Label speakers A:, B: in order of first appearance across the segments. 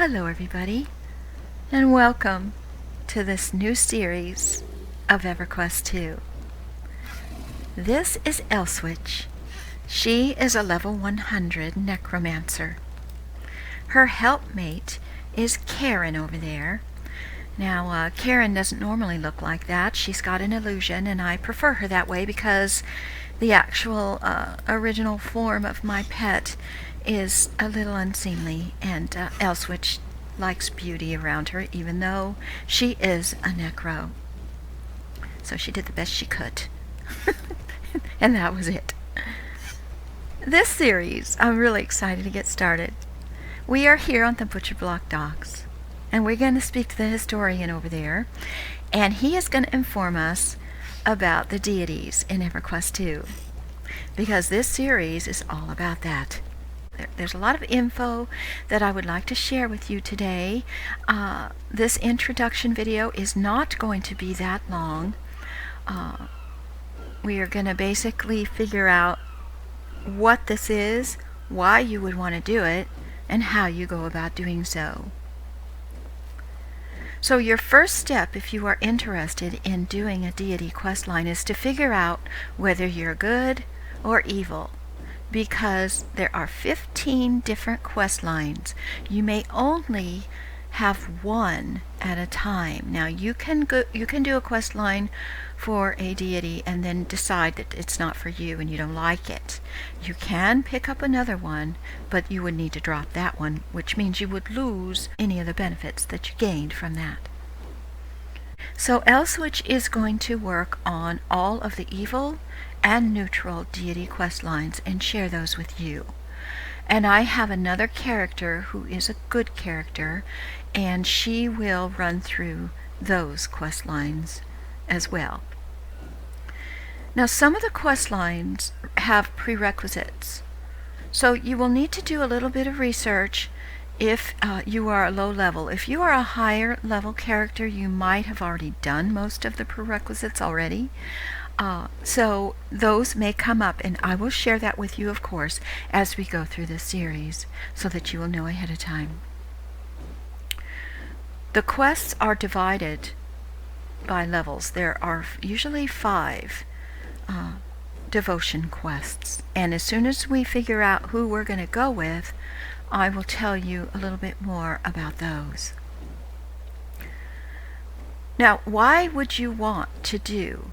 A: Hello everybody, and welcome to this new series of Everquest 2. This is Elswitch. She is a level 100 necromancer. Her helpmate is Karen over there. Now, Karen doesn't normally look like that. She's got an illusion, and I prefer her that way because the actual original form of my pet is a little unseemly, and Elswitch likes beauty around her, even though she is a necro. So she did the best she could. And that was it. This series, I'm really excited to get started. We are here on the Butcher Block Docks, and we're going to speak to the historian over there, and he is going to inform us about the deities in Everquest 2, because this series is all about that. There's a lot of info that I would like to share with you today. This introduction video is not going to be that long. We are going to basically figure out what this is, why you would want to do it, and how you go about doing so. So your first step, if you are interested in doing a deity questline, is to figure out whether you're good or evil, because there are 15 different quest lines. You may only have one at a time. Now you can do a quest line for a deity and then decide that it's not for you and you don't like it. You can pick up another one, but you would need to drop that one, which means you would lose any of the benefits that you gained from that. So Elswitch is going to work on all of the evil and neutral deity quest lines and share those with you. And I have another character who is a good character, and she will run through those quest lines as well. Now, some of the quest lines have prerequisites, so you will need to do a little bit of research if you are a low level. If you are a higher level character, you might have already done most of the prerequisites already. So those may come up, and I will share that with you, of course, as we go through this series, so that you will know ahead of time. The quests are divided by levels. There are usually 5 devotion quests, and as soon as we figure out who we're going to go with, I will tell you a little bit more about those. Now, why would you want to do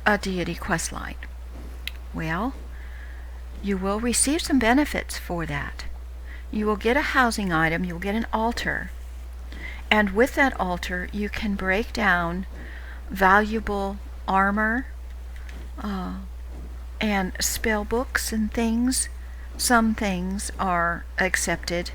A: a deity questline? Well, you will receive some benefits for that. You will get a housing item, you'll get an altar, and with that altar you can break down valuable armor and spell books and things. Some things are accepted,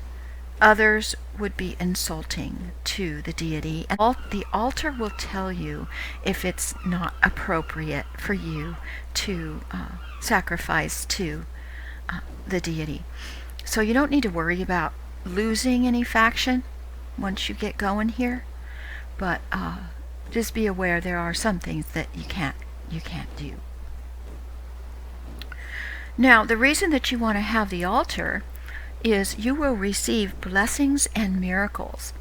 A: others would be insulting to the deity, and the altar will tell you if it's not appropriate for you to sacrifice to the deity. So you don't need to worry about losing any faction once you get going here, but just be aware there are some things that you can't do. Now, the reason that you want to have the altar is you will receive blessings and miracles,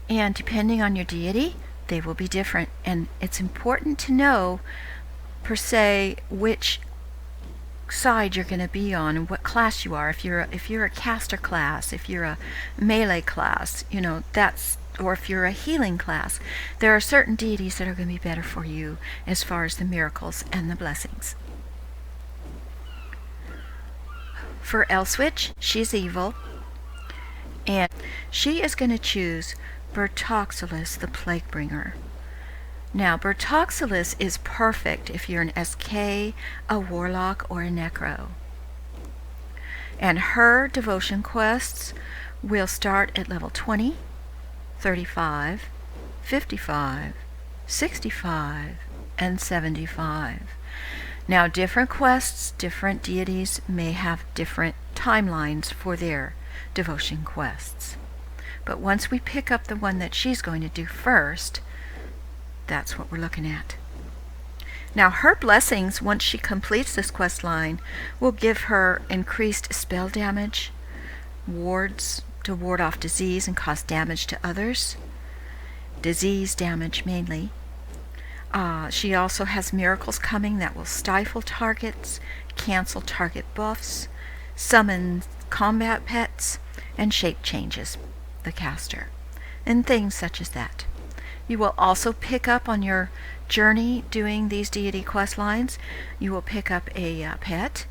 A: and depending on your deity, they will be different, and it's important to know per se which side you're going to be on and what class you are. If you're a caster class, if you're a melee class, or if you're a healing class, there are certain deities that are going to be better for you as far as the miracles and the blessings. For Elswitch, she's evil, and she is going to choose Bertoxilus, the Plaguebringer. Now, Bertoxilus is perfect if you're an SK, a Warlock, or a Necro. And her devotion quests will start at level 20, 35, 55, 65, and 75. Now, different quests, different deities may have different timelines for their devotion quests. But once we pick up the one that she's going to do first, that's what we're looking at. Now, her blessings, once she completes this quest line, will give her increased spell damage, wards, to ward off disease and cause damage to others. Disease damage mainly. She also has miracles coming that will stifle targets, cancel target buffs, summon combat pets, and shape changes the caster, and things such as that. You will also pick up on your journey doing these deity quest lines. You will pick up a pet,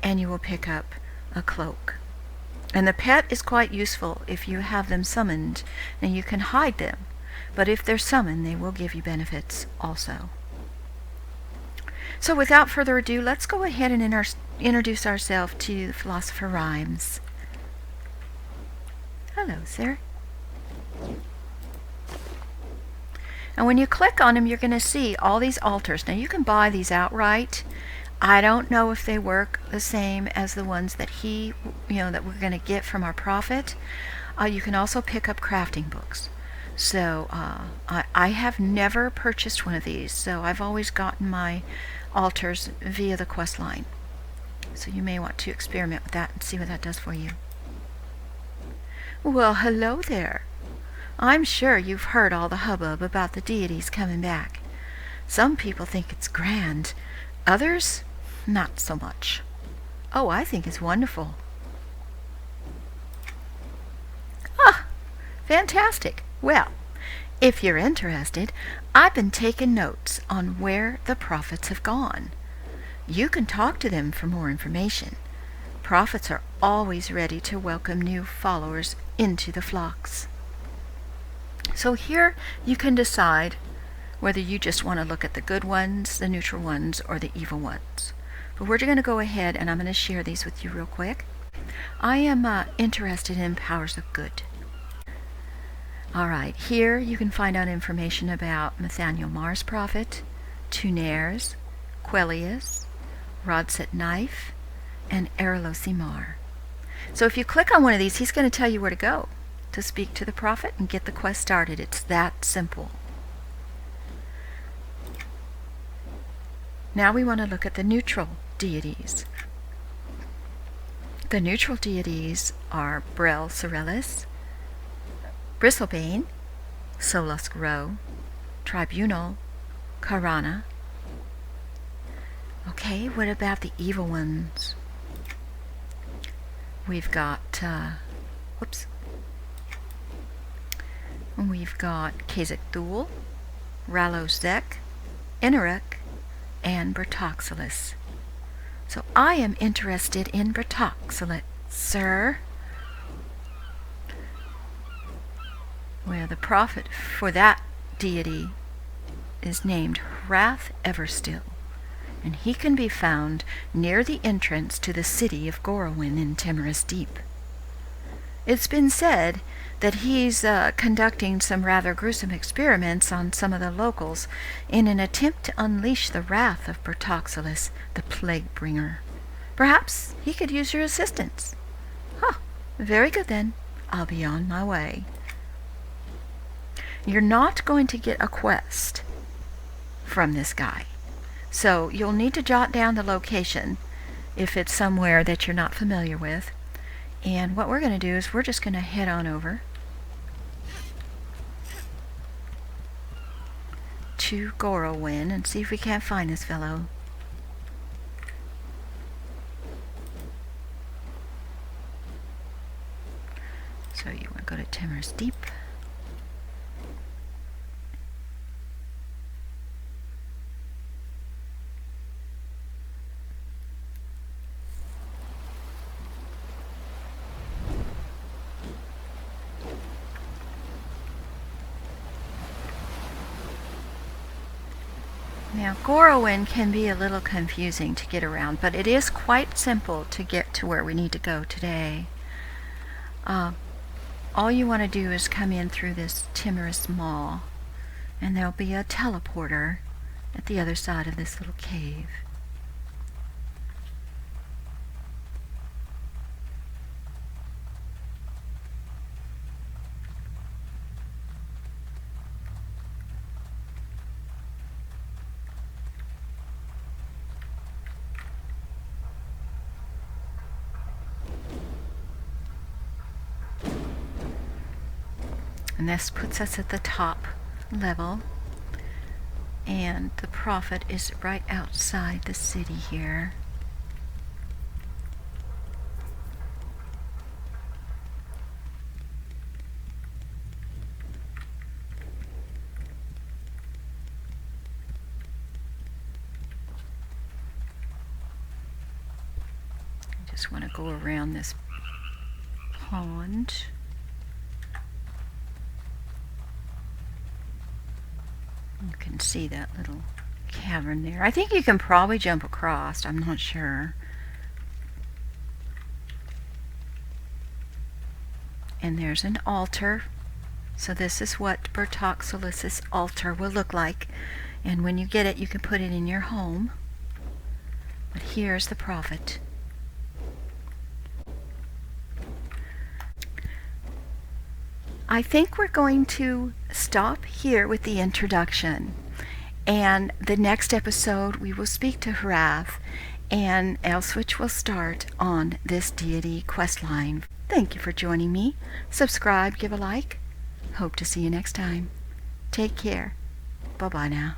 A: and you will pick up a cloak. And the pet is quite useful if you have them summoned, and you can hide them. But if they're summoned, they will give you benefits also. So without further ado, let's go ahead and introduce ourselves to the Philosopher Rhymes. Hello, sir. And when you click on them, you're going to see all these altars. Now, you can buy these outright. I don't know if they work the same as the ones that that we're going to get from our prophet. You can also pick up crafting books. So I have never purchased one of these, so I've always gotten my altars via the quest line. So you may want to experiment with that and see what that does for you. Well, hello there. I'm sure you've heard all the hubbub about the deities coming back. Some people think it's grand, others not so much. Oh, I think it's wonderful. Ah, fantastic. Well, if you're interested, I've been taking notes on where the prophets have gone. You can talk to them for more information. Prophets are always ready to welcome new followers into the flocks. So here you can decide whether you just want to look at the good ones, the neutral ones, or the evil ones. But we're going to go ahead and I'm going to share these with you real quick. I am interested in powers of good. Alright, here you can find out information about Nathaniel Mars Prophet, Tunares, Quellius, Rodset Knife, and Erlosimar. So if you click on one of these, he's going to tell you where to go to speak to the prophet and get the quest started. It's that simple. Now we want to look at the neutral deities. The neutral deities are Brel Sorelis, Bristlebane, Solusk Row, Tribunal, Karana. Okay, what about the evil ones? We've got, we've got Kazak Thul, Ralozek, Inarek, and Bertoxilus. So I am interested in Bertoxilus, sir. Well, the prophet for that deity is named Wrath Everstill, and he can be found near the entrance to the city of Gorowin in Timorous Deep. It's been said that he's conducting some rather gruesome experiments on some of the locals in an attempt to unleash the wrath of Bertoxilus, the plague bringer. Perhaps he could use your assistance. Huh, very good then. I'll be on my way. You're not going to get a quest from this guy, so you'll need to jot down the location if it's somewhere that you're not familiar with. And what we're going to do is we're just going to head on over to Gorowin and see if we can't find this fellow. So you want to go to Timorous Deep. Now, Gorowin can be a little confusing to get around, but it is quite simple to get to where we need to go today. All you want to do is come in through this Timorous Mall, and there'll be a teleporter at the other side of this little cave. And this puts us at the top level. And the prophet is right outside the city here. I just want to go around this pond. You can see that little cavern there. I think you can probably jump across. I'm not sure. And there's an altar. So this is what Bertoxolus's altar will look like. And when you get it, you can put it in your home. But here's the prophet. I think we're going to stop here with the introduction. And the next episode we will speak to Hrath, and Elswitch will start on this deity quest line. Thank you for joining me. Subscribe, give a like. Hope to see you next time. Take care. Bye-bye now.